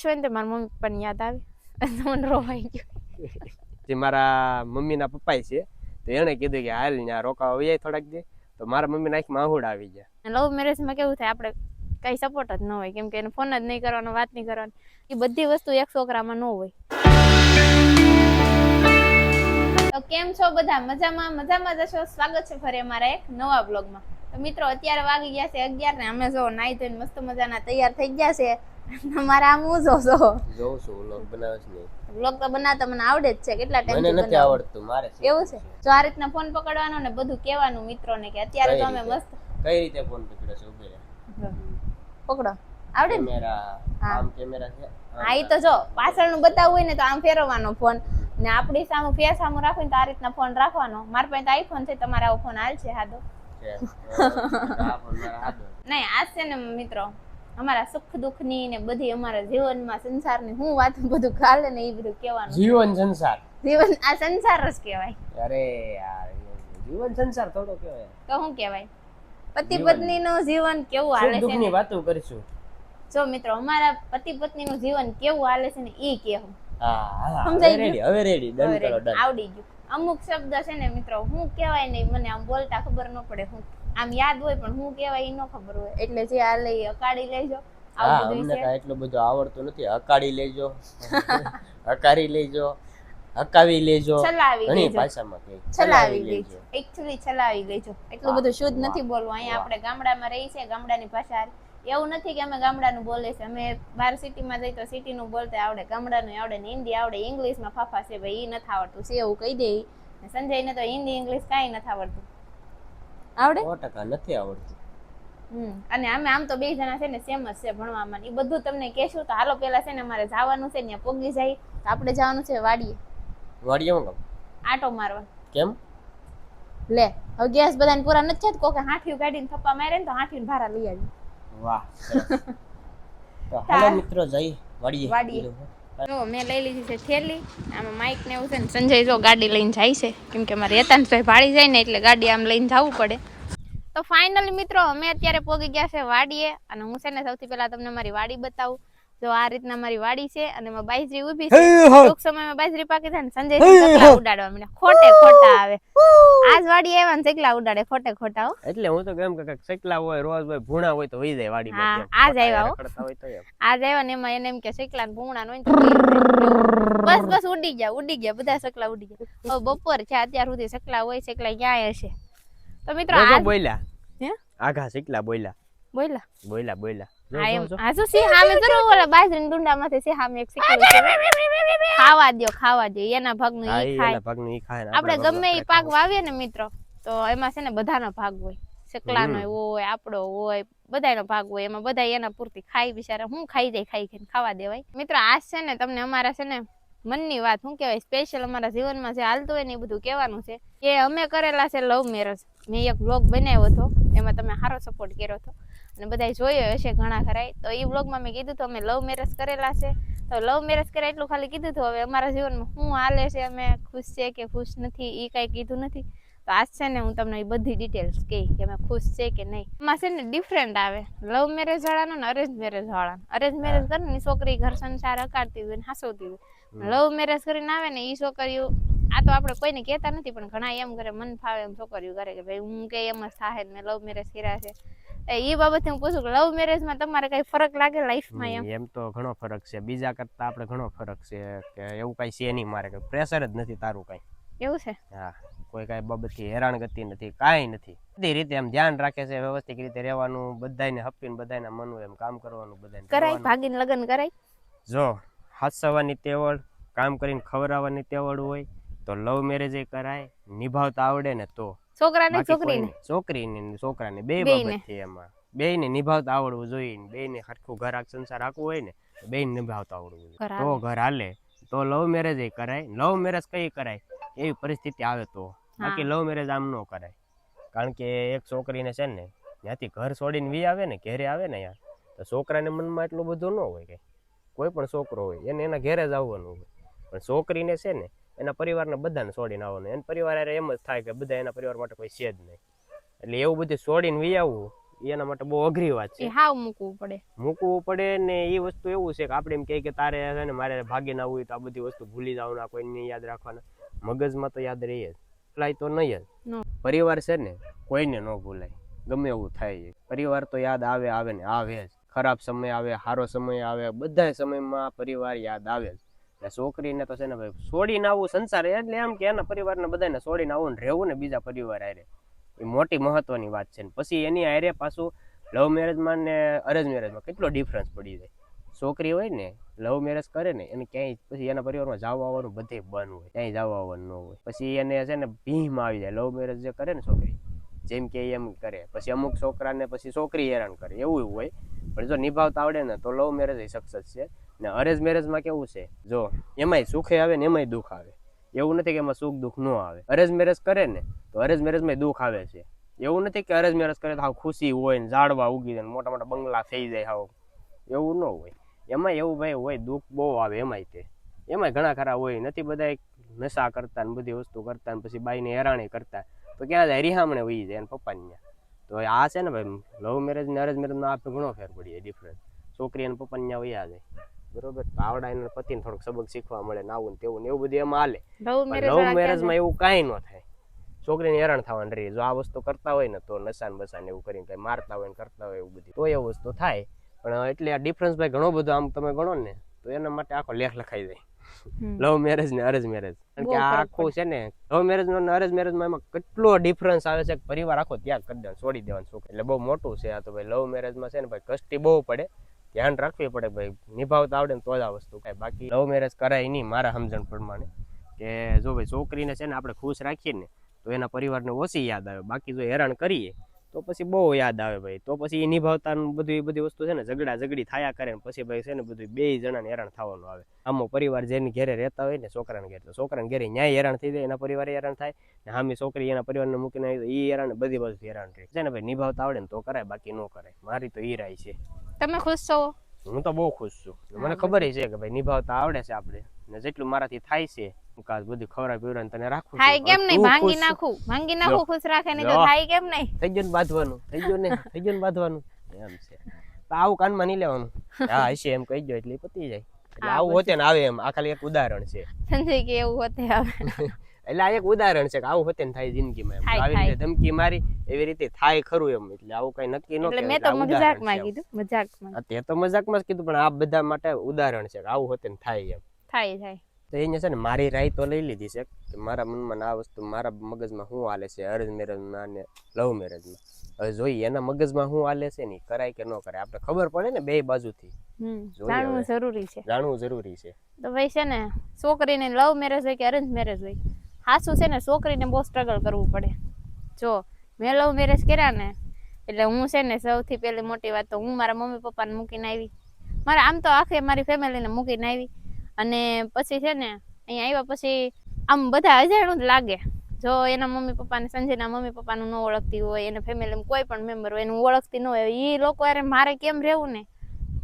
શું તે મારા મમ્મી પપ્પાની યાદ આવી મને રોવાઈ ગયું. જે મારા મમ્મીના પપ્પા છે તો એને કીધું કે હાલ ત્યાં રોકાવા વૈયા થોડાક દે, તો મારા મમ્મી નાખી માહુડ આવી ગયા. લવ મેરેજમાં કેવું થાય, આપણે કઈ સપોર્ટ જ ન હોય, કેમ કે એને ફોન જ નહીં કરવાનો, વાત નહીં કરવાની, એ બધી વસ્તુ એક છોકરામાં ન હોય. તો કેમ છો બધા? મજામાં જશો. સ્વાગત છે ફરી અમારા એક નવા બ્લોગમાં. તો મિત્રો અત્યારે વાગી ગયા છે 11 ને અમે જો નાઈ ધોઈને મસ્ત મજાના તૈયાર થઈ ગયા છે. મારા આમ હું જોઉં છું વ્લોગ બનાવે છે. વ્લોગ તો બનાવતા મને આવડે જ છે, કેટલા ટાઈમ મને નથી આવડતું. મારે એવું છે. જો આ રીતના ફોન પકડવાનો ને બધું કહેવાનું મિત્રોને કે અત્યારે તો અમે મસ્ત કઈ રીતે ફોન પકડે છે ઉભી રહે પકડો આવડે ને કેમેરા, આમ કેમેરા છે. હા ઈ તો જો પાછળનું બતાવવું હોય ને તો આમ ફેરવવાનો ફોન ને આપણી સામે ફેસ સામે રાખીને તો આ રીતના ફોન રાખવાનો. મારા પાસે તો આઈફોન છે, તમારે આવો ફોન હાલ છે હાદો નહીં. આજ છે ને મિત્રો અમારા સુખ દુઃખ ની ને બધી અમારા જીવનમાં સંસારની હું વાત બધું ખાલે ને એ બધું કહેવાનું. જીવન સંસાર, જીવન આ સંસાર જ કહેવાય. અરે યાર જીવન સંસાર થોડો કહેવાય તો શું કહેવાય? પતિ પત્ની નું જીવન કેવું હાલે છે ની વાતો કરીશું. જો મિત્રો અમારા પતિ પત્ની નું જીવન કેવું હાલે છે ને ઈ કેવું. હા સમજાઈ ગયું? હવે રેડી ડન કરો ડન. આવડી ગયું. અમુક શબ્દ છે ને મિત્રો હું કહેવાય નહીં, મને આમ બોલતા ખબર ન પડે, હું આમ યાદ હોય પણ હું કહેવાય ઈ ન ખબર હોય, એટલે જે આ લઈ અકાડી લેજો. હા અમને કાંઈ એટલું બધું આવડતું નથી. અકાડી લેજો, અકારી લેજો, હકાવી લેજો, ઘણી ભાષામાં કહે છલાવી લેજો. એક્ચ્યુઅલી છલાવી લેજો. એટલું બધું શુદ્ધ નથી બોલવું. અહીંયા આપણે ગામડામાં રહી છે, ગામડાની ભાષા. એવું નથી કે અમે ગામડાનું બોલે છે, અમે બહાર સિટીમાં જઈ તો સિટીનું બોલતા આવડે, ગામડાનું આવડે ને હિન્દી આવડે. ઇંગ્લિશમાં ફાફા છે ભાઈ, ઈ નથી આવડતું છે એવું કહી દે. સંજયને તો હિન્દી ઇંગ્લિશ કાંઈ નથી આવડતું. આવડે 100% નથી આવડતું. અને અમે આમ તો બે જણા છે ને સેમ જ છે ભણવામાં. એ બધું તમને કહેશું. તો હાલો પેલા છે ને અમારે જવાનું છે, ત્યાં પોગી જાય તો આપણે જવાનું છે વાડીએ. વાડીએ કેમ? આટો મારવા. કેમ? લે હવે ગેસ બધાને પૂરા નથી થતા, કોકે હાંઠિયું કાઢીને થપ્પા મારે ને તો હાંઠિયું ભારા લઈ આવી. વાહ તો હાલો મિત્રો જઈ વાડીએ. જો મેં લઈ લીધી છે થેલી, આમાં માઈક ને એવું છે ને. સંજય જો ગાડી લઈને જાય છે, કેમ કે મારે યતાંશભાઈ ભાળી જાય ને એટલે ગાડી આમ લઈને જવું પડે. તો ફાઇનલી મિત્રો અમે અત્યારે પોગી ગયા છે વાડીએ, અને હું છે ને સૌથી પહેલા તમને મારી વાડી બતાવું. જો આ રીતના મારી વાડી છે, અને એમાં બાજરી ઊભી છે. ટૂંક સમયમાં બાજરી પાકી થાય ને સંજય સકલા ઉડાડવા મને ખોટે ખોટા આવે. આજ વાડી આવ્યા ને સકલા ઉડાડે ખોટે ખોટા. એટલે હું તો કેમ કે સકલા હોય, રોજ હોય, ભૂણા હોય તો વહી જાય વાડીમાં. હા આજ આવ્યા આજ આવ્યા ને એમાં એને એમ કે સકલા ને ભૂણા હોય બસ ઉડી ગયા બધા સકલા ઉડી ગયા. હવે બપોર છે અત્યાર સુધી સકલા હોય, સકલા ક્યાં હશે? તો મિત્રો બોલ્યા આઘા સકલા બોલ્યા હાસુ સી હામે જરો ઓલા બાજરીના ડુંડામાંથી સી હામે એક સકલું છે. ખાવા દો એના ભાગનું ઈ ખાય. આપણે ગમે ઈ પાક વાવીએ ને મિત્રો તો એમાં છે ને બધાનો ભાગ હોય. સકલાનો હોય, આપણો હોય, બધાનો ભાગ હોય. એમાં બધા એના પૂરતી ખાઈ બિચારા હું ખાઈ જાય, ખાઈને ખાવા દેવાય. મિત્રો આજ છે ને તમને અમારા છે ને મનની વાત શું કહેવાય, સ્પેશિયલ અમારા જીવનમાં જે હાલતું હોય ને એ બધું કહેવાનું છે. કે અમે કરેલા છે લવ મેરેજ. મેં એક બ્લોગ બનાવ્યો હતો, એમાં તમે સારો સપોર્ટ કર્યો હતો અને બધા જોયો હશે ઘણા ખરાય. તો એ બ્લોગમાં મેં કીધું હતું અમે લવ મેરેજ કરેલા છે. તો લવ મેરેજ કરે એટલું ખાલી કીધું હતું. હવે અમારા જીવનમાં શું હાલે છે, અમે ખુશ છે કે ખુશ નથી એ કાંઈ કીધું નથી. તો આજ છે ને હું તમને એ બધી ડિટેલ્સ કહી કે અમે ખુશ છે કે નહીં. એમાં છે ને ડિફરન્ટ આવે લવ મેરેજ વાળાનો ને અરેન્જ મેરેજ વાળાનો. અરેન્જ મેરેજ કરે ને છોકરી ઘર સંસાર અકાળતી હોય ને હાસવતી હોય. લવ મેરેજ કરીને આવે ને એ છોકરીઓ, આ તો આપણે કોઈને કહેતા નથી પણ ઘણા એમ કરે, મન ફાવે એમ છોકરીઓ કરે કે ભાઈ હું કે એમ જ થાય મેં લવ મેરેજ કર્યા છે. એ બાબતે હું પૂછું કે લવ મેરેજમાં તમારે કઈ ફરક લાગે લાઈફમાં? એમ તો ઘણો ફરક છે, બીજા કરતા આપણે ઘણો ફરક છે કે એવું કઈ છે નહીં. મારે કઈ પ્રેશર જ નથી તારું કઈ. એવું છે? હા, કોઈ કઈ બાબતથી હેરાનગતિ નથી, કાંઈ નથી. બધી રીતે એમ ધ્યાન રાખે છે, વ્યવસ્થિત રીતે રહેવાનું, બધાને હપીને બધાને મનવું એમ કામ કરવાનું. બધાને કરાય ભાગીને લગ્ન કરાય. જો હાસવાની તેવડ, કામ કરીને ખવડાવવાની તેવડ હોય તો લવ મેરેજ એ કરાય. નિભાવતા આવડે ને તો છોકરાને છોકરાને બે બાબત છે એમાં. બેયને નિભાવતા આવડવું જોઈએ. બેયને સરખું ઘર સંસાર રાખવું હોય ને બેયને નિભાવતા આવડવું જોઈએ તો ઘર હાલે. તો લવ મેરેજ એ કરાય. લવ મેરેજ કઈ કરાય એવી પરિસ્થિતિ આવે તો, બાકી લવ મેરેજ આમ ન કરાય. કારણ કે એક છોકરીને છે ને ત્યાંથી ઘર છોડીને વી આવે ને ઘેરે આવે ને યાર, તો છોકરાને મનમાં એટલું બધું ન હોય. કે કોઈ પણ છોકરો હોય એને એના ઘેરે જ આવવાનું હોય, પણ છોકરીને છે ને એના પરિવારને બધાને છોડીને આવવાનું. એના પરિવાર એમ જ થાય કે બધા એના પરિવાર માટે કોઈ છે જ નહીં, એટલે એવું બધું છોડીને વી આવવું એના માટે બહુ અઘરી વાત એ છે. હાવ મૂકવું પડે ને એ વસ્તુ એવું છે કે આપણે એમ કહીએ કે તારે છે ને મારે ભાગી ના હોય તો આ બધી વસ્તુ ભૂલી જવાના, કોઈને યાદ રાખવાના, મગજમાં તો યાદ રહે જ, ભૂલાય તો નહીં જ. પરિવાર છે ને કોઈને ન ભૂલાય, ગમે એવું થાય. પરિવાર તો યાદ આવે ને આવે જ. ખરાબ સમય આવે, સારો સમય આવે, બધા સમયમાં પરિવાર યાદ આવે જ. એટલે છોકરીને તો છે ને ભાઈ છોડીને આવવું સંસાર, એટલે એમ કે એના પરિવારને બધાને છોડીને આવવું ને રહેવું ને બીજા પરિવાર હારે, એ મોટી મહત્વની વાત છે. પછી એની હારે પાછું લવ મેરેજમાં ને અરેન્જ મેરેજમાં કેટલો ડિફરન્સ પડી જાય. છોકરી હોય ને લવ મેરેજ કરે ને એને ક્યાંય પછી એના પરિવારમાં જવા આવવાનું બધે બંધ હોય, ક્યાંય જવા આવવાનું ન હોય. પછી એને છે ને ભીમાં આવી જાય. લવ મેરેજ જે કરે ને છોકરી, જેમ કે એમ કરે, પછી અમુક છોકરાને પછી છોકરી હેરાન કરે, એવું હોય. પણ જો નિભાવતા આવડે ને તો લવ મેરેજ સક્સેસ છે. ને અરેન્જ મેરેજમાં કેવું છે, જો એમાંય સુખે આવે ને એમાંય દુઃખ આવે. એવું નથી કે એમાં સુખ દુઃખ ન આવે. અરેન્જ મેરેજ કરે ને તો અરેન્જ મેરેજમાં દુઃખ આવે છે. એવું નથી કે અરેન્જ મેરેજ કરે તો હાવ ખુશી હોય ને ઝાડવા ઉગી જાય, મોટા મોટા બંગલા થઈ જાય, હાવ એવું ન હોય. એમાં એવું ભાઈ હોય, દુઃખ બહુ આવે. એમાંય ઘણા ખરા હોય. નથી બધા નશા કરતા ને બધી વસ્તુ કરતા ને પછી બાઈને હેરાણી કરતા, તો ક્યાં જાય, રિહામણે વહી જાય એના પપ્પાની. તો આ છે ને ભાઈ લવ મેરેજ ને અરેન્જ મેરેજમાં આપણે ઘણો ફેર પડી જાય, ડિફરન્સ. છોકરી અને પપ્પાની ત્યાં વહી જાય, બરોબર. તો આવડા એને પતિને થોડોક સબક શીખવા મળે ને આવું ને તેવું ને એવું બધું એમાં હાલે. લવ મેરેજમાં એવું કાંઈ ન થાય. છોકરીને હેરાન થવાનું રહે. જો આ વસ્તુ કરતા હોય ને તો નશાન બસાન એવું કરીને કઈ મારતા હોય ને કરતા હોય એવું બધું, તો એવું વસ્તુ થાય. પણ એટલે આ ડિફરન્સ ભાઈ ઘણો બધો આમ તમે ગણો ને તો એના માટે આખો લેખ લખાઈ જાય, લવ મેરેજ ને અરેન્જ મેરેજ. કારણ કે આ આખું છે ને લવ મેરેજ ને અરેન્જ મેરેજમાં એમાં કેટલો ડિફરન્સ આવે છે. પરિવાર આખો ત્યાગ કરી દેવાનો, છોડી દેવાનો છોકરી. એટલે બહુ મોટું છે આ તો ભાઈ. લવ મેરેજમાં છે ને ભાઈ કષ્ટી બહુ પડે, ધ્યાન રાખવી પડે ભાઈ. નિભાવતા આવડે ને તો જ આ વસ્તુ થાય. બાકી લવ મેરેજ કરાય નહીં મારા સમજણ પ્રમાણે. કે જો ભાઈ છોકરીને છે ને આપણે ખુશ રાખીએ ને તો એના પરિવારને ઓછી યાદ આવે. બાકી જો હેરાન કરીએ તો પછી બહુ યાદ આવે ભાઈ. તો પછી એ નિભાવતા બધું એ બધી વસ્તુ છે ને ઝઘડી થયા કરે ને પછી ભાઈ છે ને બધું બે જણાને હેરાન થવાનું આવે. આમો પરિવાર જેની ઘરે રહેતા હોય ને છોકરાને ઘરે, તો છોકરાને ઘરે ન્યાય હેરાન થઈ જાય, એના પરિવાર હેરાન થાય ને હામી છોકરી એના પરિવારને મૂકીને આવી એ હેરાન, બધી બાજુ હેરાન રહે છે ને ભાઈ. નિભાવતા આવડે ને તો કરાય, બાકી ન કરાય. મારી તો ઈ રાય છે. તમે ખુશ છો? હું તો બહુ ખુશ છું. મને ખબર છે કે ભાઈ નિભાવતા આવડે છે આપણે, ને જેટલું મારાથી થાય છે બધું ખવડાવી પીવડાવીને તને રાખું. થાય કેમ નહીં, ભાંગી નાખું ખુશ રાખે નહીં તો થાય કેમ નહીં. થઈ ગયું ને બાંધવાનું એમ છે. આવું કાનમાં નહીં લેવાનું, હા હશે એમ કહી દો એટલે પતી જાય. એટલે આવું હોતે ને આવે એમ. આ ખાલી એક ઉદાહરણ છે. સંજય કે એવું હોતે આવે. એટલે આ એક ઉદાહરણ છે કે આવું હોતે ને થાય જિંદગીમાં એમ. આવી રીતે ધમકી મારી એવી રીતે થાય ખરું એમ. એટલે આવું કઈ નક્કી ન એટલે મેં તો મજાકમાં કીધું, મજાકમાં. તે તો મજાકમાં જ કીધું, પણ આ બધા માટે ઉદાહરણ છે કે આવું હોતે ને થાય એમ. થાય તો એને છે ને મારી રાય તો લઈ લીધી છે કે મારા મનમાં આ વસ્તુ, મારા મગજમાં શું હાલે છે અરેન્જ મેરેજમાં અને લવ મેરેજમાં. હવે જોઈએ એના મગજમાં શું હાલે છે ને કરાય કે ન કરાય, આપણે ખબર પડે ને બે બાજુથી. જાણવું જરૂરી છે. તો ભાઈ છે ને છોકરીને લવ મેરેજ હોય કે અરેન્જ મેરેજ હોય, હાસુ છે ને છોકરીને બહુ સ્ટ્રગલ કરવું પડે. જો મેં લવ મેરેજ કર્યા ને એટલે હું છે ને સૌથી પહેલી મોટી વાત તો હું મારા મમ્મી પપ્પાને મૂકીને આવી. મારા આમ તો આખી મારી ફેમિલીને મૂકીને આવી. અને પછી છે ને અહીંયા આવ્યા પછી આમ બધા અજાણું જ લાગે. જો એના મમ્મી પપ્પાને, સંજયના મમ્મી પપ્પાનું ન ઓળખતી હોય, એના ફેમિલીમાં કોઈ પણ મેમ્બર હોય એનું ઓળખતી ન હોય, એ લોકો યાર મારે કેમ રહેવું ને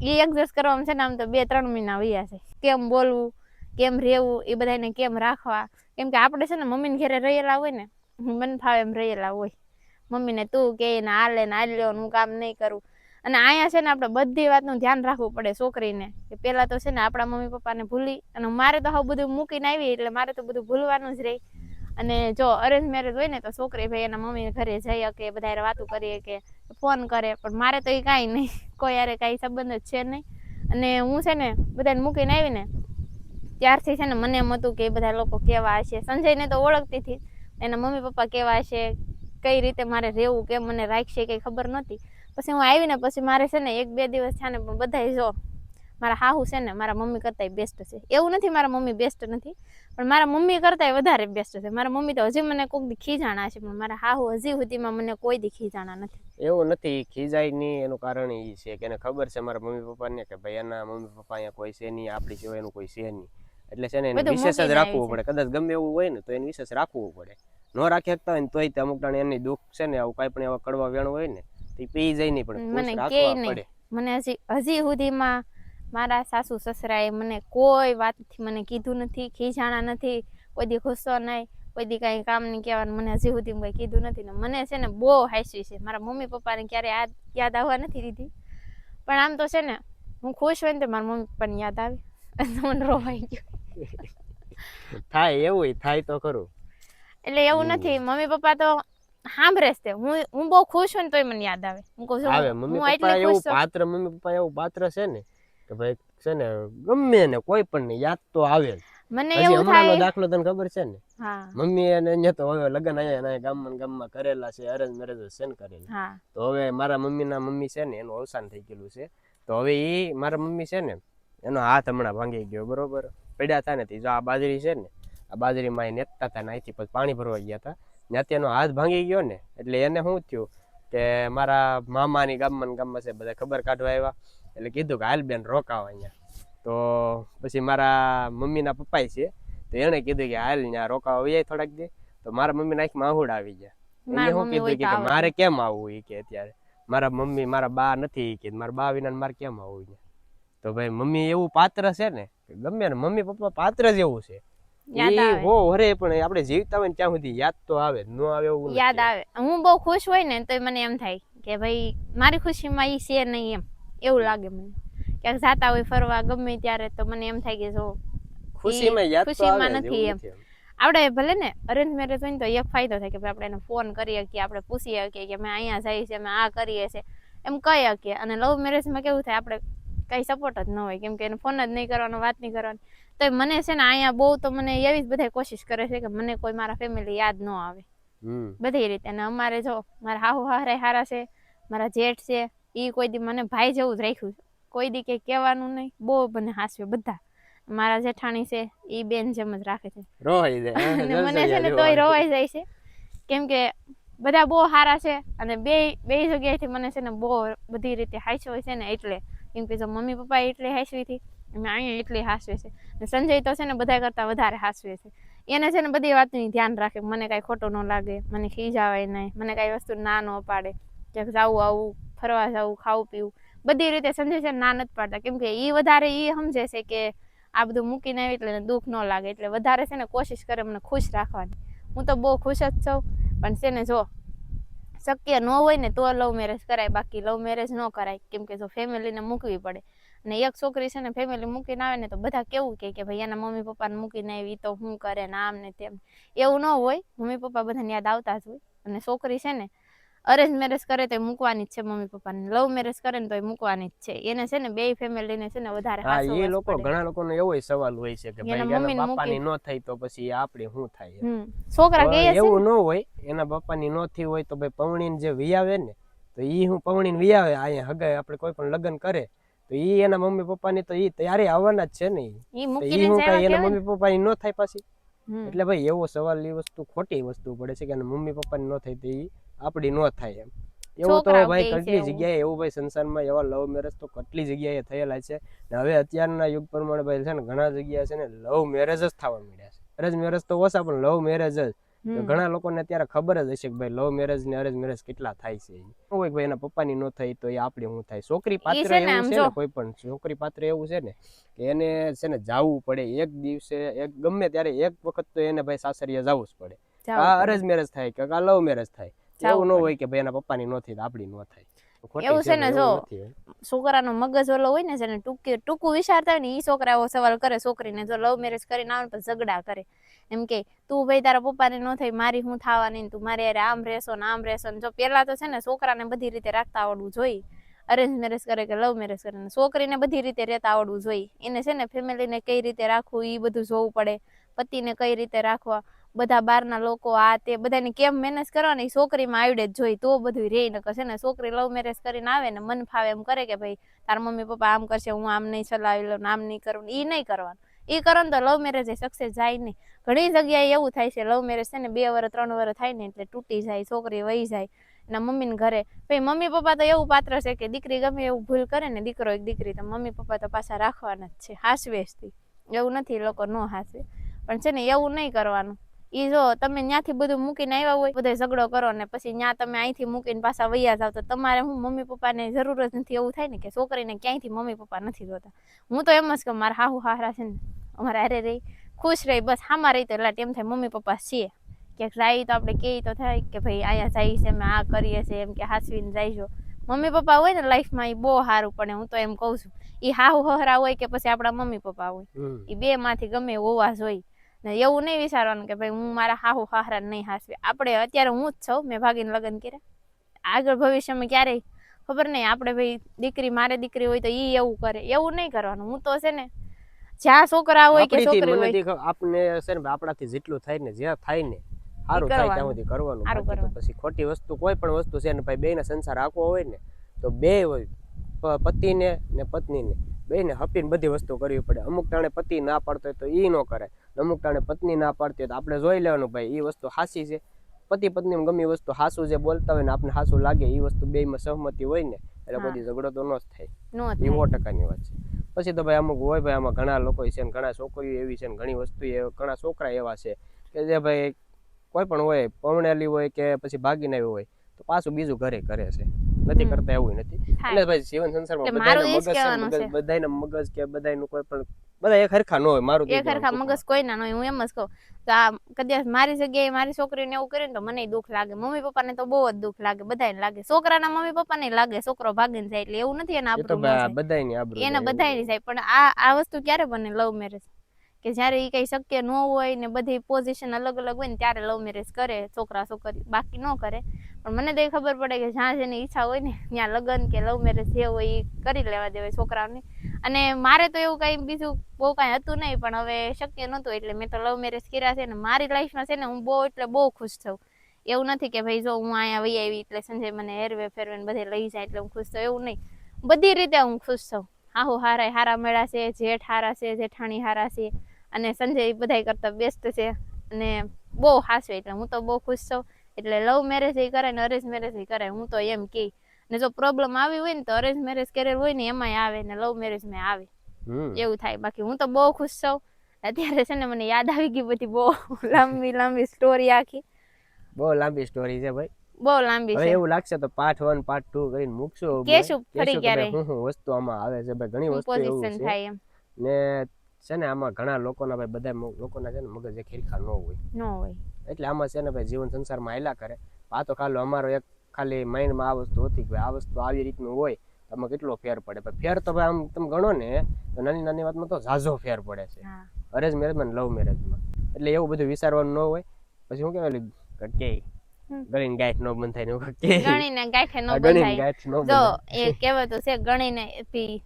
એ એડજસ્ટ કરવામાં છે ને આમ તો 2-3 મહિના વયા છે. કેમ બોલવું, કેમ રહેવું, એ બધાને કેમ રાખવા. કેમ કે આપણે છે ને મમ્મીને ઘરે રહેલા હોય ને, મન ફાવે એમ રહેલા હોય. મમ્મીને તું કે ને આ લે ને આ લ્યો, હું કામ નહીં કરું. અને અહીંયા છે ને આપણે બધી વાતનું ધ્યાન રાખવું પડે છોકરીને. કે પેલા તો છે ને આપણા મમ્મી પપ્પાને ભૂલી, અને મારે તો હવે બધું મૂકીને આવી એટલે મારે તો બધું ભૂલવાનું જ રહે. અને જો અરેન્જ મેરેજ હોય ને તો છોકરી ભાઈ એના મમ્મી ઘરે જઈ શકે, બધા વાતું કરીએ કે ફોન કરે. પણ મારે તો એ કાંઈ નહીં, કોઈ યારે કાંઈ સંબંધ જ છે નહીં. અને હું છે ને બધાને મૂકીને આવી ને ત્યારથી છે ને મને એમ હતું કે એ બધા લોકો કેવા હશે. સંજયને તો ઓળખતી હતી, એના મમ્મી પપ્પા કેવા હશે, કઈ રીતે મારે રહેવું, કેમ મને રાખશે કઈ ખબર નહોતી. પછી હું આવી ને પછી મારે છે ને 1-2 દિવસ છે ને પણ બધા જો મારા હાહુ છે ને મારા મમ્મી કરતાંય બેસ્ટ છે. એવું નથી મારા મમ્મી બેસ્ટ નથી, પણ મારા મમ્મી કરતાંય વધારે બેસ્ટ છે. મારા મમ્મી તો હજી મને કોઈક દી ખીજાણા છે, પણ મારા હાહુ હજી સુધીમાં મને કોઈ દી ખીજાણા નથી. એવું નથી, ખીજાય નહીં એનું કારણ એ છે કે એને ખબર છે મારા મમ્મી પપ્પાને કે ભાઈ એના મમ્મી પપ્પા અહીંયા કોઈ છે નહીં, આપણી સિવાય એનું કોઈ છે નહીં. એટલે છે ને એને વિશેષ જ રાખવું પડે. કદાચ ગમે એવું હોય ને તો એને વિશેષ રાખવું પડે. ન રાખી શકતા હોય ને તોય તે અમુક ટાણે એની દુઃખ છે ને આવું કાંઈ પણ એવા કડવા વેણ હોય ને તો એ પી જાય નહીં, પણ મને કે નહીં. મને હજી સુધીમાં મારા સાસુ સસરાએ મને કોઈ વાતથી મને કીધું નથી, ખીજાણા નથી, કોઈ દી ગુસ્સો નહીં. કોઈ દી કઈ કામ નહીં કહેવાનું, મને હજી સુધી કઈ કીધું નથી ને મને છે ને બહુ હાસવી છે. મારા મમ્મી પપ્પાને ક્યારે યાદ આવવા નથી દીધી, પણ આમ તો છે ને હું ખુશ હોય ને તો મારા મમ્મી પપ્પાને યાદ આવે મને રોવાઈ ગયું. થાય એવું થાય તો ખરું. એટલે એવું નથી, મમ્મી પપ્પા તો સાંભળે જ તે. હું બહુ ખુશ હોય ને તોય મને યાદ આવે. હું કહું છું મમ્મી પપ્પા એવું પાત્ર, મમ્મી પપ્પા એવું પાત્ર છે ને કે ભાઈ છે ને ગમે ને કોઈ પણ ને યાદ તો આવે જ. મને એવું થાય દાખલો તને ખબર છે ને, હા મમ્મી એને અહીંયા તો હવે લગન અહીંયા ગામમાં કરેલા છે, અરેન્જ મેરેજ છે ને કરેલા. તો હવે મારા મમ્મીના મમ્મી છે ને એનું અવસાન થઈ ગયેલું છે. તો હવે એ મારા મમ્મી છે ને એનો હાથ હમણાં ભાંગી ગયો, બરોબર. પડ્યા હતા ને જો આ બાજરી છે ને, આ બાજરીમાં નેતતા હતા ને અહીંથી પછી પાણી ભરવા ગયા હતા, ત્યાંથી એનો હાથ ભાંગી ગયો ને એટલે એને શું થયું કે મારા મામાની ગામમાં છે બધા ખબર કાઢવા આવ્યા, એટલે કીધું કે હાલ બેન રોકાવા અહીંયા. તો પછી મારા મમ્મીના પપ્પા છે તો એને કીધું કે હાલ ત્યાં રોકાવા આવી જાય થોડાક દે. તો મારા મમ્મી આંખમાં આહુડ આવી ગયા. એને શું કીધું કે મારે કેમ આવવું એ કે અત્યારે મારા મમ્મી મારા બા નથી કે મારા બા વિના મારે કેમ આવવું. તો ભાઈ મમ્મી એવું પાત્ર છે ને ગમે ને, મમ્મી પપ્પા પાત્ર જ એવું છે. પણ આપણે જીવતા હોય ને ત્યાં સુધી યાદ તો આવે, ન આવે એવું યાદ આવે. હું બહુ ખુશ હોય ને તો મને એમ થાય કે ભાઈ મારી ખુશીમાં ઈ છે નહીં, એમ એવું લાગે મને. ક્યાંક જાતા હોય ફરવા ગમે ત્યારે તો મને એમ થાય કે જો ખુશીમાં નથી એમ. આપણે ભલે ને અરેન્જ મેરેજ હોય ને તો એક ફાયદો થાય કે ભાઈ આપણે એને ફોન કરી શકીએ, આપણે પૂછી શકીએ કે અમે અહીંયા જઈએ છીએ, અમે આ કરીએ છીએ, એમ કહી શકીએ. અને લવ મેરેજમાં કેવું થાય, આપણે કઈ સપોર્ટ જ ન હોય, કેમ કે એને ફોન જ નહીં કરવાનો, વાત નહીં કરવાની. તો મને છે ને અહીંયા બહુ તો મને એવી જ બધા કોશિશ કરે છે કે મને કોઈ મારા ફેમિલી યાદ ન આવે બધી રીતે. અને અમારે જો મારા હાહુ હાહરા હારા છે, મારા જેઠ છે, એ કોઈ દી મને ભાઈ જેવું જ રાખ્યું છે, કોઈ દી કઈ કહેવાનું નહીં, બહુ મને હાસવે બધા. મારા જેઠાણી છે એ બેન જેમ જ રાખે છે, મને છે ને તોય રોવાઈ જાય છે, કેમ કે બધા બહુ સારા છે. અને બે જગ્યાએથી મને છે ને બહુ બધી રીતે હાસવે છે ને, એટલે કેમ કે જો મમ્મી પપ્પા એટલે હાસવી હતી, અમે અહીંયા એટલી હાસવે છે. સંજય તો છે ને બધા કરતા વધારે હાસવે છે. એને છે ને બધી વાતનું ધ્યાન રાખે, મને કઈ ખોટું ન લાગે, મને ખીજાવાય નહીં, મને કઈ વસ્તુ ના ન પાડે, ક્યાંક જવું આવું ફરવા જવું ખાવું પીવું બધી રીતે સંજય છે ના નથી પાડતા, કેમ કે એ વધારે એ સમજે છે કે આ બધું મૂકીને આવી એટલે દુઃખ ન લાગે, એટલે વધારે છે ને કોશિશ કરે મને ખુશ રાખવાની. હું તો બહુ ખુશ જ છું, પણ છે ને જો શક્ય ન હોય ને તો લવ મેરેજ કરાય, બાકી લવ મેરેજ ન કરાય, કેમ કે જો ફેમિલીને મૂકવી પડે. અને એક છોકરી છે ને ફેમિલી મૂકીને આવે ને તો બધા કેવું કે ભાઈ એના મમ્મી પપ્પાને મૂકીને આવી તો શું કરે ને આમ ને તેમ. એવું ન હોય, મમ્મી પપ્પા બધાને યાદ આવતા જ હોય. અને છોકરી છે ને અરેન્જ મેરેજ કરે તો મૂકવાની જ છે મમ્મી પપ્પાને, લવ મેરેજ કરે ને તો મૂકવાની જ છે. એને છે ને બે ફેમિલીને છે ને વધારે એ લોકો ઘણા લોકોનો એવો સવાલ હોય છે કે ભાઈ એના બાપાની ન થઈ તો પછી આપણી શું થાય. છોકરા કે એવું ન હોય, એના બાપાની ન થઈ હોય તો ભાઈ પવણીને જે વિયાવે ને તો ઈ હું પવણીને વિયાવે અહીંયા હગાય આપણે કોઈ પણ લગ્ન કરે તો ઈ એના મમ્મી પપ્પાની તો ઈ તૈયારી આવવાના જ છે ને, ઈ હું કઈ એના મમ્મી પપ્પાની ન થાય પાછી. એટલે ભાઈ એવો સવાલ એ વસ્તુ ખોટી વસ્તુ પડે છે કે મમ્મી પપ્પાની ન થાય તો ઈ આપડી ન થાય એમ. એવું તો ભાઈ કેટલી જગ્યાએ એવું ભાઈ સંસારમાં એવા લવ મેરેજ તો કેટલી જગ્યાએ થયેલા છે. હવે અત્યારના યુગ પ્રમાણે ભાઈ છે ને ઘણા જગ્યાએ છે ને લવ મેરેજ જ થવા મળ્યા છે. અરેન્જ મેરેજ તો ઓછા પણ લવ મેરેજ જ. ઘણા લોકોને અત્યારે ખબર જ હશે કે ભાઈ લવ મેરેજ ને અરેન્જ મેરેજ કેટલા થાય છે. હોય ભાઈ એના પપ્પાની ન થઈ તો એ આપડી શું થાય. છોકરી પાત્ર એવું છે ને, કોઈ પણ છોકરી પાત્ર એવું છે ને કે એને છે ને જાવું પડે એક દિવસે, એક ગમે ત્યારે એક વખત તો એને ભાઈ સાસરીએ જવું જ પડે. આ અરેન્જ મેરેજ થાય કે આ લવ મેરેજ થાય, એવું ન હોય કે ભાઈ એના પપ્પાની ન થઈ તો આપડી ન થાય. એવું છે ને જો છોકરાનો મગજ ઓલો હોય ને જેને ટૂંકું વિચારતા હોય ને ઈ છોકરા એવો સવાલ કરે છોકરીને, જો લવ મેરેજ કરીને આવે તો ઝઘડા કરે, એમ કે તું ભાઈ તારા પપ્પાને ન થઈ મારી હું થવાની, તું મારી યાર આમ રહેશો ને આમ રહેશો. જો પેલા તો છે ને છોકરાને બધી રીતે રાખતા આવડવું જોઈએ, અરેન્જ મેરેજ કરે કે લવ મેરેજ કરે, છોકરીને બધી રીતે રહેતા આવડવું જોઈએ. એને છે ને ફેમિલીને કઈ રીતે રાખવું એ બધું જોવું પડે, પતિને કઈ રીતે રાખવા, બધા બહારના લોકો આ તે બધાને કેમ મેનેજ કરવાની છોકરીમાં આવડે જ જોઈ તો બધું રે. નકર છે ને છોકરી લવ મેરેજ કરીને આવે ને મન ફાવે એમ કરે કે ભાઈ તાર મમ્મી પપ્પા આમ કરશે હું આમ નહીં ચલાવી લઉં, આમ નહીં કરવું, એ નહીં કરવાનું. એ કરો ને તો લવ મેરેજ સક્સેસ જાય નહીં. ઘણી જગ્યાએ એવું થાય છે લવ મેરેજ છે ને 2 વર્ષ 3 વર્ષ થાય ને એટલે તૂટી જાય, છોકરી વહી જાય એના મમ્મીને ઘરે. ભાઈ મમ્મી પપ્પા તો એવું પાત્ર છે કે દીકરી ગમે એવું ભૂલ કરે ને, દીકરો એક દીકરી, તો મમ્મી પપ્પા તો પાછા રાખવાના જ છે હાસવેશથી. એવું નથી લોકો ન હાસવે, પણ છે ને એવું નહીં કરવાનું. ઈ જો તમે ત્યાંથી બધું મૂકીને આવ્યા હોય, બધો ઝઘડો કરો ને પછી ત્યાં તમે અહીંથી મૂકીને પાછા વૈયા જાવ તો તમારે હું મમ્મી પપ્પાને જરૂર જ નથી. એવું થાય ને કે છોકરીને ક્યાંયથી મમ્મી પપ્પા નથી જોતા. હું તો એમ જ કહું મારા હાહુ હાહરા છે ને અમારે હારે રહી ખુશ રહી, બસ હામાં રહી તો એટલે એમ થાય મમ્મી પપ્પા છે ક્યાંક જાય તો આપણે કહીએ તો થાય કે ભાઈ અહીંયા જાય છે અમે આ કરીએ છીએ એમ કે હાસવીને જઈશો. મમ્મી પપ્પા હોય ને લાઈફમાં એ બહુ સારું પડે. હું તો એમ કહું છું એ હાહુ હહરા હોય કે પછી આપણા મમ્મી પપ્પા હોય એ બે માંથી ગમે હોવા જોઈએ ને. એવું નહીં વિચારવાનું કે ભાઈ હું મારા હાહુ હહરા નહીં હાસવી. આપણે અત્યારે હું જ છું, મેં ભાગીને લગ્ન કર્યા, આગળ ભવિષ્યમાં ક્યારેય ખબર નહીં આપણે ભાઈ દીકરી મારે દીકરી હોય તો ઈ એવું કરે, એવું નહીં કરવાનું. હું તો છે ને જ્યાં છોકરા હોય કે છોકરી હોય આપણે છે ને આપણાથી જેટલું થાય ને જ્યાં થાય ને સારું થાય ત્યાં સુધી કરવાનું. પછી ખોટી વસ્તુ કોઈ પણ વસ્તુ છે ને ભાઈ બેયના સંસાર રાખવો હોય ને તો બે હોય, પતિને ને પત્નીને બેયને હપીને બધી વસ્તુ કરવી પડે. અમુક ટાણે પતિ ના પાડતો હોય તો ઈ ન કરે, અમુક ટાણે પત્ની ના પાડતી હોય તો આપણે જોઈ લેવાનું ભાઈ ઈ વસ્તુ હાસી છે. પતિ પત્ની ગમે વસ્તુ હાસું જે બોલતા હોય ને આપણે હાસું લાગે એ વસ્તુ બેયમાં સહમતી હોય ને એટલે બધી ઝઘડો તો ન જ થાય. એ 100%ની વાત છે. પછી તો ભાઈ અમુક હોય ભાઈ આમાં ઘણા લોકો છે ને ઘણા છોકરીઓ એવી છે ને ઘણી વસ્તુ ઘણા છોકરા એવા છે કે જે ભાઈ કોઈ પણ હોય પરણેલી હોય કે પછી ભાગીને આવી હોય તો પાછું બીજું ઘરે કરે છે, નથી કરતા એવું નથી. એટલે ભાઈ જીવન સંસારમાં બધાના મગજ કે બધાનું કોઈ પણ બધા એક હરખા ન હોય. મારું એક હરખા મગજ કોઈ ના હોય. હું એમ જ કહું તો આ કદાચ મારી જગ્યાએ મારી છોકરીને એવું કરે ને તો મને દુઃખ લાગે, મમ્મી પપ્પાને તો બહુ જ દુઃખ લાગે, બધાને લાગે, છોકરાના મમ્મી પપ્પાને લાગે છોકરો ભાગીને જાય એટલે એવું નથી એને આબરૂ એને બધાની જાય. પણ આ વસ્તુ ક્યારે બને લવ મેરેજ કે જયારે એ કઈ શક્ય ન હોય ને બધી પોઝિશન અલગ અલગ હોય ને ત્યારે લવ મેરેજ કરે છોકરા છોકરી, બાકી ન કરે. પણ મને તો ખબર પડે કે જ્યાં જેની ઈચ્છા હોય ને ત્યાં લગ્ન કે લવ મેરેજ જે હોય એ કરી લેવા દેવાય છોકરાઓને. અને મારે તો એવું કઈ બીજું બહુ કઈ હતું નહીં પણ હવે શક્ય નહોતું એટલે મેં તો લવ મેરેજ કર્યા છે. ને મારી લાઈફમાં છે ને હું બહુ ખુશ છું. એવું નથી કે ભાઈ જો હું અહીંયા વહી આવી એટલે સંજય મને હેરવે ફેરવે બધે લઈ જાય એટલે હું ખુશ છું, એવું નહીં. બધી રીતે હું ખુશ છું. હાહુ હારા મેળા છે, જેઠ હારા છે, જેઠાણી હારા છે અને સંજય બધાય કરતા બેસ્ટ છે અને બહુ હાસવે એટલે હું તો બહુ ખુશ છું. એટલે લવ મેરેજ એ કરે ને અરેન્જ મેરેજ એ કરે હું તો એમ કે. ને જો પ્રોબ્લેમ આવી હોય ને તો અરેન્જ મેરેજ કરેલ હોય ને એમાંય આવે ને લવ મેરેજ માં આવે એવું થાય. બાકી હું તો બહુ ખુશ છું. અત્યારે છે ને મને યાદ આવી ગઈ બધી બહુ લાંબી સ્ટોરી, આખી બહુ લાંબી સ્ટોરી છે ભાઈ, બહુ લાંબી છે. એવું લાગશે તો પાર્ટ 1 પાર્ટ 2 કરીને મૂકશું કેશું ફરી ક્યારે હું વસ્તુ આમાં આવે છે ભાઈ ઘણી વસ્તુ પોઝિશન થાય એમ ને છે ને આમાં ઘણા લોકોના ભાઈ બધા લોકોના છે ને મગજ એક ખીરખા ન હોય એટલે આમાં છે ને ભાઈ જીવન સંસારમાં આયલા કરે. આ તો ખાલી અમારો એક ખાલી માઇન્ડમાં આ વસ્તુ હતી કે આ વસ્તુ આવી રીતનું હોય તો આમાં કેટલો ફેર પડે. પણ ફેર તો ભાઈ આમ તમે ગણો ને તો નાની નાની વાતમાં તો ઝાઝો ફેર પડે છે અરેન્જ મેરેજમાં લવ મેરેજમાં. એટલે એવું બધું વિચારવાનું ન હોય. પછી શું કહેવાય કે ગણીને ગાંઠ નો બંધ થાય ને ગણીને ગાંઠે નો બંધ થાય. જો એ કહેવાતું છે ગણીને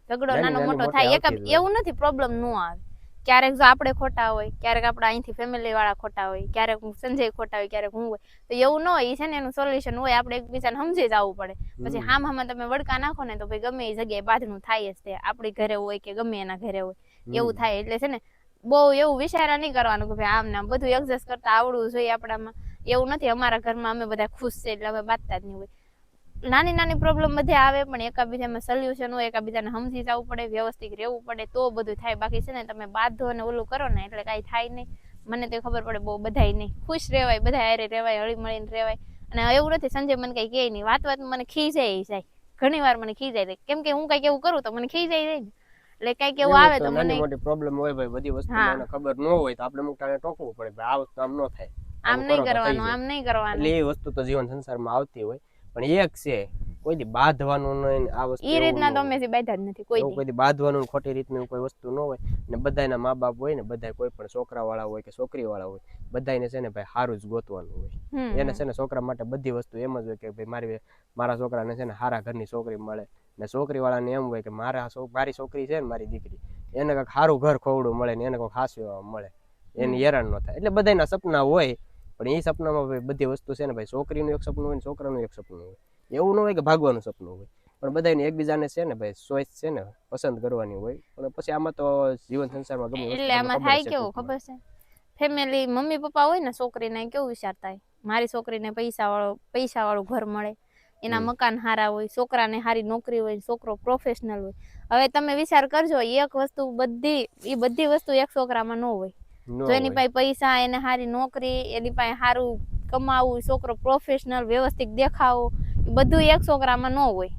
ઝઘડો નાનો મોટો થાય એવું નથી, પ્રોબ્લેમ ન આવે. ક્યારેક જો આપણે ખોટા હોય, ક્યારેક આપણા અહીંથી ફેમિલી વાળા ખોટા હોય, ક્યારેક સંજય ખોટા હોય, ક્યારેક હું હોય તો એવું ન હોય. છે ને એનું સોલ્યુશન હોય, આપણે એકબીજાને સમજી જવું પડે. પછી હામાં તમે વડકા નાખો ને તો ભાઈ ગમે એ જગ્યાએ બાંધનું થાય જ તે, આપણી ઘરે હોય કે ગમે એના ઘરે હોય એવું થાય. એટલે છે ને બહુ એવું વિચારા નહીં કરવાનું કે ભાઈ આમ નામ બધું એડજસ્ટ કરતા આવડવું જોઈએ આપણામાં. એવું નથી. અમારા ઘરમાં અમે બધા ખુશ છે એટલે અમે બાંધતા જ નહીં હોય. નાની નાની પ્રોબ્લેમ બધે આવે પણ એકાબીજામાં સોલ્યુશન હોય, એકાબીજાને સમજી જવું પડે, વ્યવસ્થિત રહેવું પડે તો બધું થાય. બાકી છે ને તમે બાંધો ને ઓલું કરો ને એટલે કાંઈ થાય નહીં. મને તો ખબર પડે બહુ બધાય નહીં, ખુશ રહેવાય, બધા હારે રહેવાય, હળી મળીને રહેવાય. અને એવું નથી સંજય મને કઈ કહે નહીં, વાત મને ખીજાય જાય, ઘણી વાર મને ખીજાય કેમ કે હું કઈક એવું કરું તો મને ખીજાય જાય ને. એટલે કઈક એવું આવે તો મને મોટી પ્રોબ્લેમ હોય ભાઈ, બધી વસ્તુ મને ખબર ન હોય તો આપણે મુકતાને ટોકવું પડે આ વસ્તુ આમ ન થાય, આમ નહીં કરવાનું, આમ નહીં કરવાનું. એટલે એ વસ્તુ તો જીવન સંસારમાં આવતી હોય. પણ એક છે કોઈ દી બાંધવાનું નહીં આ વસ્તુ એ રીતના તો અમે બાંધ્યા જ નથી. કોઈ દી બાંધવાનું ખોટી રીતનું કોઈ વસ્તુ ન હોય. ને બધાના મા બાપ હોય ને બધા કોઈ પણ છોકરા વાળા હોય કે છોકરી વાળા હોય બધાને છે ને ભાઈ સારું જ ગોતવાનું હોય. એને છે ને છોકરા માટે બધી વસ્તુ એમ જ હોય કે ભાઈ મારા છોકરાને છે ને સારા ઘરની છોકરી મળે. ને છોકરી વાળાને એમ હોય કે મારી છોકરી છે ને મારી દીકરી એને કંઈક સારું ઘર ખોવડું મળે ને એને કંઈક હાસ્યું મળે, એને હેરાન ન થાય. એટલે બધાના સપના હોય. પણ એ સપનામાં બધી વસ્તુ છે ને ભાઈ છોકરીનું એક સપનું હોય ને છોકરાનું એક સપનું હોય. એવું ન હોય કે ભાગવાનું સપનું હોય. પણ બધાને એકબીજાને છે ને ભાઈ ચોઈસ છે ને પસંદ કરવાની હોય. પણ પછી આમાં તો જીવન સંસારમાં ગમે એટલે આમાં થાય કેવું ખબર છે, ફેમિલી મમ્મી પપ્પા હોય ને છોકરીને કેવું વિચારતા હોય મારી છોકરીને પૈસા વાળું ઘર મળે, એના મકાન હારા હોય, છોકરાને સારી નોકરી હોય, છોકરો પ્રોફેશનલ હોય. હવે તમે વિચાર કરજો એક વસ્તુ બધી વસ્તુ એક છોકરામાં ન હોય. જો એની પાસે પૈસા, એને સારી નોકરી, એની પાસે સારું કમાવું, છોકરો પ્રોફેશનલ વ્યવસ્થિત દેખાવો, એ બધું એક છોકરામાં ન હોય.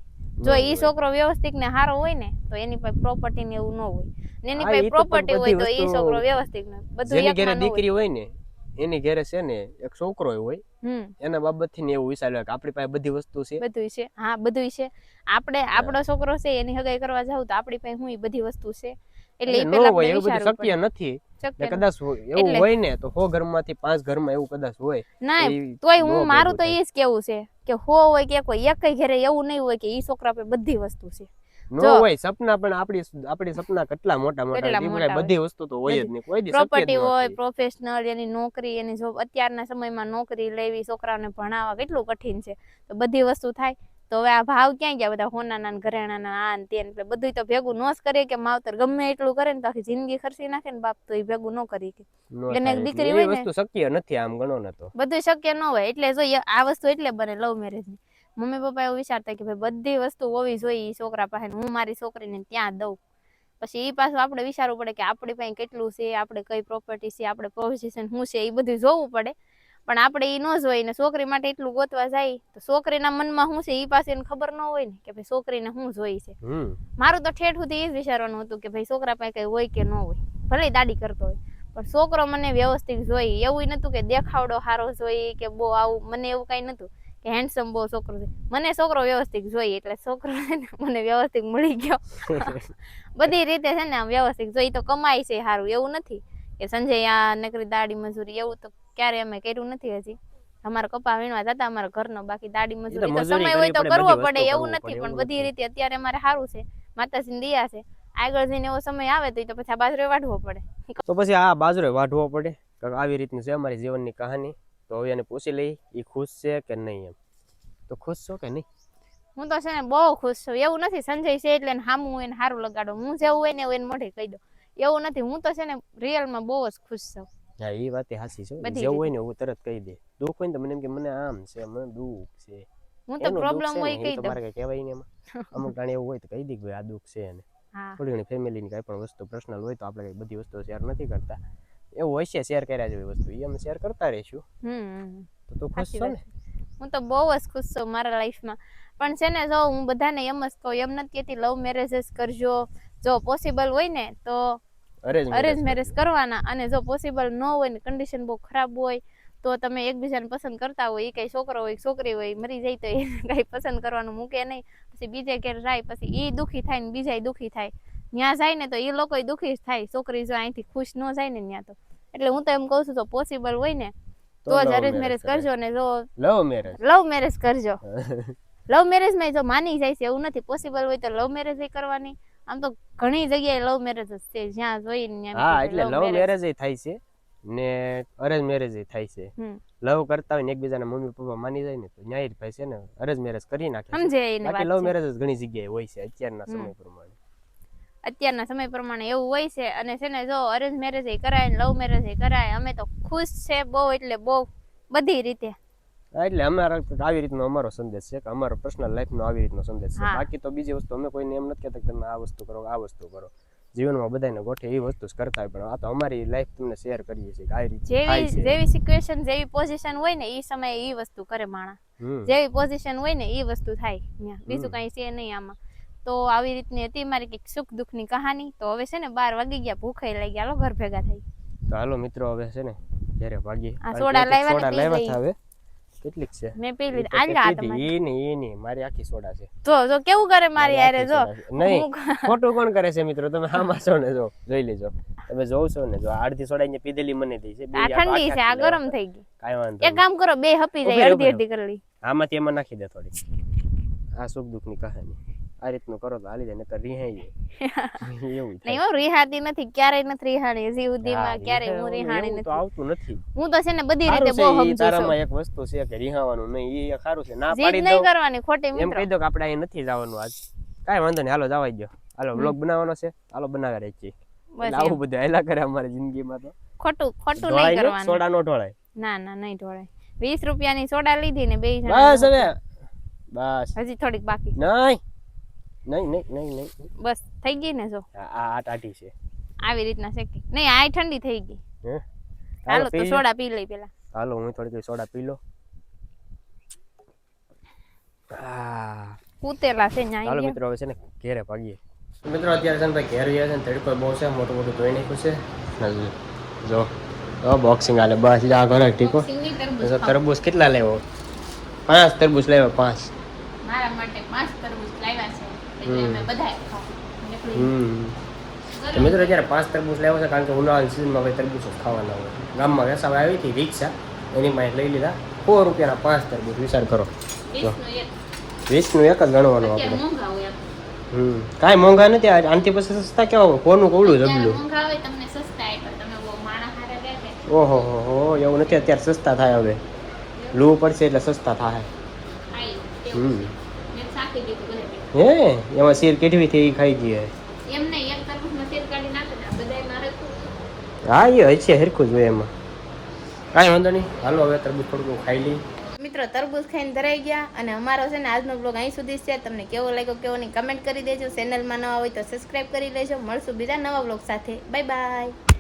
જો એ છોકરો વ્યવસ્થિત ને સારો હોય ને તો એની પાસે પ્રોપર્ટી ને એવું ન હોય. એની પાસે પ્રોપર્ટી હોય તો એ છોકરો વ્યવસ્થિત ને બધું એકમાં ન હોય. દીકરી હોય ને એની ઘેરે છે ને એક છોકરો હોય એના બાબતથી ને એવું વિચાર્યું કે આપણી પાસે બધી વસ્તુ છે. બધું છે, હા બધું છે. આપણો છોકરો છે એની હગાઈ કરવા જાવ તો આપણી પાસે હું બધી વસ્તુ છે એટલે એ પેલા આપણે એવું બધું વિચારવું શક્ય નથી. કદાચ એવું હોય ને તો 100 ઘરમાંથી 5 ઘરમાં એવું કદાચ હોય. ના તોય હું મારું તો એ જ કેવું છે કે હોય કે કોઈ એક ઘરે એવું નહીં હોય કે ઈ છોકરા પાસે બધી વસ્તુ છે. નો હોય સપના પણ આપણી સપના કેટલા મોટા મોટા બધી વસ્તુ તો હોય જ નહીં. કોઈ દી પ્રોપર્ટી હોય, પ્રોફેશનલ, એની નોકરી, એની જોબ. અત્યારના સમયમાં નોકરી લેવી, છોકરાઓને ભણાવવા કેટલું કઠિન છે. તો બધી વસ્તુ થાય તો હવે આ ભાવ ક્યાં ગયા બધા હોનાના ઘરેણાના આ ને તે એટલે બધું તો ભેગું ન જ કરીએ કે માવતર ગમે એટલું કરે ને તો આખી જિંદગી ખર્ચી નાખે ને બાપ તો એ ભેગું ન કરી કે એને દીકરી હોય ને વસ્તુ શક્ય નથી આમ ગણો ને તો બધું શક્ય ન હોય. એટલે જો આ વસ્તુ એટલે બને લવ મેરેજ ની. મમ્મી પપ્પા એવું વિચારતા કે ભાઈ બધી વસ્તુ હોવી જોઈએ છોકરા પાસે, હું મારી છોકરીને ત્યાં દઉં. પછી એ પાછું આપણે વિચારવું પડે કે આપણી પાસે કેટલું છે, આપણે કઈ પ્રોપર્ટી છે, આપણે પોઝિશન શું છે, એ બધું જોવું પડે. પણ આપણે એ ન જોઈ ને છોકરી માટે એટલું ગોતવા જાય તો છોકરીના મનમાં શું છે એ પાસે એને ખબર ન હોય ને કે ભાઈ છોકરીને શું જોઈ છે. મારું તો ઠેઠ સુધી એ જ વિચારવાનું હતું કે ભાઈ છોકરા પાસે કઈ હોય કે ન હોય, ભલે દાડી કરતો હોય પણ છોકરો મને વ્યવસ્થિત જોઈ. એવું નતું કે દેખાવડો સારો જોઈ કે બહુ આવું, મને એવું કઈ નતું કે હેન્ડસમ બહુ છોકરો છે. મને છોકરો વ્યવસ્થિત જોઈએ એટલે છોકરો મને વ્યવસ્થિત મળી ગયો. બધી રીતે છે ને આમ વ્યવસ્થિત જોઈ. તો કમાય છે સારું, એવું નથી કે સંજય આ નકરી દાડી મજૂરી, એવું તો ક્યારે અમે કર્યું નથી. હજી અમારા કપા વીણવા જતા અમારા ઘરનો, બાકી દાડી મજૂરી તો સમય હોય તો કરવો પડે એવું નથી. પણ બધી રીતે અત્યારે અમારે સારું છે, માતાજીની દયા છે. આગળ જઈને એવો સમય આવે તો પછી આ બાજરો વાઢવો પડે. તો પછી આ બાજરો વાઢવો પડે. આવી રીતની છે અમારી જીવનની કહાની. તો હવે એને પૂછી લઈ એ ખુશ છે કે નહીં. એમ તો ખુશ છો કે નહીં? હું તો છે ને બહુ ખુશ છું. એવું નથી સંજય છે એટલે હામું હોય ને સારું લગાડો, હું જેવું હોય ને એવું એને મોઢે કહી દો, એવું નથી. હું તો છે ને રિયલમાં બહુ જ ખુશ છું. હા એ વાત હાચી છે. જેવું હોય ને એવું તરત કહી દે. દુઃખ હોય ને તો મને એમ કે મને આમ છે, મને દુઃખ છે. હું તો પ્રોબ્લેમ હોય કહી દઉં. તમારે કઈ કહેવાય ને એમાં અમુક ટાણે એવું હોય તો કહી દે કે આ દુઃખ છે. અને થોડી ઘણી ફેમિલીની કઈ પણ વસ્તુ પર્સનલ હોય તો આપણે કઈ બધી વસ્તુ શેર નથી કરતા. એવું હોય છે શેર કર્યા જેવી વસ્તુ એ અમે શેર કરતા રહીશું. તો તું ખુશ છો ને? હું તો બહુ જ ખુશ છું મારા લાઈફમાં. પણ છે ને જો હું બધાને એમ જ કહું, એમ નથી કહેતી લવ મેરેજ જ કરજો. જો પોસિબલ હોય ને તો અરેન્જ મેરેજ કરવાના, અને જો પોસિબલ ન હોય ને કન્ડિશન બહુ ખરાબ હોય તો તમે એકબીજાને પસંદ કરતા હોય, એ કઈ છોકરો હોય છોકરી હોય મરી જાય તો એ કઈ પસંદ કરવાનું મૂકે નહીં. પછી બીજે ઘેર જાય પછી એ દુઃખી થાય ને બીજા દુઃખી થાય. ત્યાં જાય ને તો એ લોકો દુઃખી થાય. છોકરી જો અહીંથી ખુશ ન જાય ને ત્યાં તો. એટલે હું તો એમ કહું છું તો પોસિબલ હોય ને તો જ અરેન્જ મેરેજ કરજો. ને જો લવ મેરેજ કરજો. લવ મેરેજ માં જો માની જાય છે એવું નથી. પોસિબલ હોય તો લવ મેરેજ કરવાની. આમ તો ઘણી જગ્યાએ લવ મેરેજ જ છે જ્યાં જોઈને. હા એટલે લવ મેરેજ થાય છે ને અરેન્જ મેરેજ થાય છે. લવ કરતા હોય ને એકબીજાના મમ્મી પપ્પા માની જાય ને તો ન્યાય જ ભાઈ છે ને અરેન્જ મેરેજ કરી નાખે. બાકી લવ મેરેજ જ ઘણી જગ્યાએ હોય છે અત્યારના સમય પ્રમાણે. અત્યારના સમય પ્રમાણે એવું હોય છે. અને છે ને જો અરેન્જ મેરેજ કરાય ને લવ મેરેજ કરાય, અમે તો ખુશ છે બહુ, એટલે બહુ બધી રીતે. એટલે અમારા આવી રીતનો અમારો સંદેશ છે કે અમારો પર્સનલ લાઈફનો આવી રીતનો સંદેશ છે. બાકી તો બીજી વસ્તુ અમે કોઈને એમ નથી કહેતા કે તમે આ વસ્તુ કરો આ વસ્તુ કરો. જીવનમાં બધાને ગોઠે એ વસ્તુ જ કરતા હોય. પણ આ તો અમારી લાઈફ તમને શેર કરીએ છીએ કે આ રીતે જેવી સિચ્યુએશન જેવી પોઝિશન હોય ને એ સમયે એ વસ્તુ કરે માણસ. જેવી પોઝિશન હોય ને એ વસ્તુ થાય. બીજું કઈ છે નહીં આમાં. તો આવી રીતની હતી મારી કંઈક સુખ દુઃખની કહાની. તો હવે છે ને 12 વાગી ગયા, ભૂખે લઈ ગયા, ઘર ભેગા થઈ. તો હાલો મિત્રો હવે છે ને ઘરે ભાગીએ. સોડા લાવ્યા હવે કેટલીક છે મેં પી લીધી. આલ્યા તમારી એ મારી આખી સોડા છે. જો કેવું કરે મારી યારે. જો નહીં ખોટું કોણ કરે છે મિત્રો, તમે આમાં છો ને જો જોઈ લેજો. તમે જોવ છો ને જો અડધી સોડા અહીંયા પીધેલી મને દી છે. આ ઠંડી છે, આ ગરમ થઈ ગઈ. કાઈ વાંધો એક કામ કરો, બે હપી જાય, અડધી કરી લી. આમાંથી એમાં નાખી દે થોડી. આ સુખ દુઃખની કહાની આ રીતનું કરો તો હાલી જાય, નકર રીહાઈ જાય. એવું નહીં હો, રીહાતી નથી, ક્યારેય નથી રીહાણી. હજી સુધીમાં ક્યારેય હું રીહાણી નથી. તો આવતું નથી. હું તો છે ને બધી રીતે બહુ સમજુ છું. તારામાં એક વસ્તુ છે કે રીહાવાનું નહીં, એ સારું છે. ના પાડી નહીં કરવાની ખોટી મિત્રો. એમ કહી દો કે આપણે અહીં નથી જવાનું આજ, કાઈ વાંધો નહીં, હાલો જવાઈ ગયો. હાલો વ્લોગ બનાવવાનો છે, હાલો બનાવી રાખીએ. આવું બધું હાલ્યા કરે અમારી જિંદગીમાં. તો ખોટું નહીં કરવાનું. સોડા નો ઢોળાય. ના નહીં ઢોળાય. 20 રૂપિયાની સોડા લીધી ને બે બસ હવે બસ હજી થોડીક બાકી. નહીં બસ થઈ ગઈ ને. જો આ ટાટી છે આવી રીતના શેકી. નહીં આ ઠંડી થઈ ગઈ. હાલો તો સોડા પી લઈ પેલા. હાલો હું થોડીક સોડા પી લો. કૂતેલા છે ન્યા. હાલો મિત્રો હવે છે ને ઘેરે ભાગીએ. મિત્રો અત્યારે છે ને ભાઈ ઘેર ગયા છે ને તડકો બહુ છે, મોટું ધોઈ નાખ્યું છે. જો બોક્સિંગ આલે બસ જા ઘરે ઠીકો બોક્સિંગની તરબૂચ તો ખાઓ. તરબૂચ કેટલા લેવો 5 તરબૂચ લેવો 5 મારા માટે 5 તરબૂચ લાવ્યા છે એટલે અમે બધાએ ખાવું એટલે તો મિત્રો અત્યારે 5 તરબૂચ લેવો છે કારણ કે ઉનાળાની સિઝનમાં ભાઈ તરબૂચ જ ખાવાના હોય ગામમાં વેસાવા આવી હતી રિક્ષા એની માં લઈ લીધા 4 રૂપિયાના 5 તરબૂચ વિચાર કરો 20 નું એક જ ગણવાનું અત્યારે આપણે મોંઘા હોય કાંઈ મોંઘા નથી આનથી પછી સસ્તા કેવા હોય કોનું કવડું અત્યારે જબલું મોંઘા હોય તમને સસ્તા આપ્યા તમે બહુ માણા હારા ગયા કે ઓહો હો એવું નથી અત્યારે સસ્તા થાય હવે લૂ પડશે એટલે સસ્તા થાય આઈ તેવું છે મેં સાકી દીધું બધે હે એમાં શેર કેઠવી થઈ ઈ ખાઈ ગઈ એમ નહીં એક તરબૂચમાં તેલ કાઢી નાખે ને બધાય મારે હા એ હશે હરખું જ હોય એમાં કાંઈ વાંધો નહીં હાલો હવે તરબૂચ થોડું ખાઈ લઈ મિત્રો તરબૂચ ખાઈને ધરાઈ ગયા અને અમારો છે ને આજનો બ્લોગ અહીં સુધી જ છે તમને કેવો લાગ્યો કેવો નહીં કમેન્ટ કરી દેજો ચેનલમાં નવા હોય તો સબસ્ક્રાઇબ કરી લેજો મળશું બીજા નવા બ્લોગ સાથે બાય બાય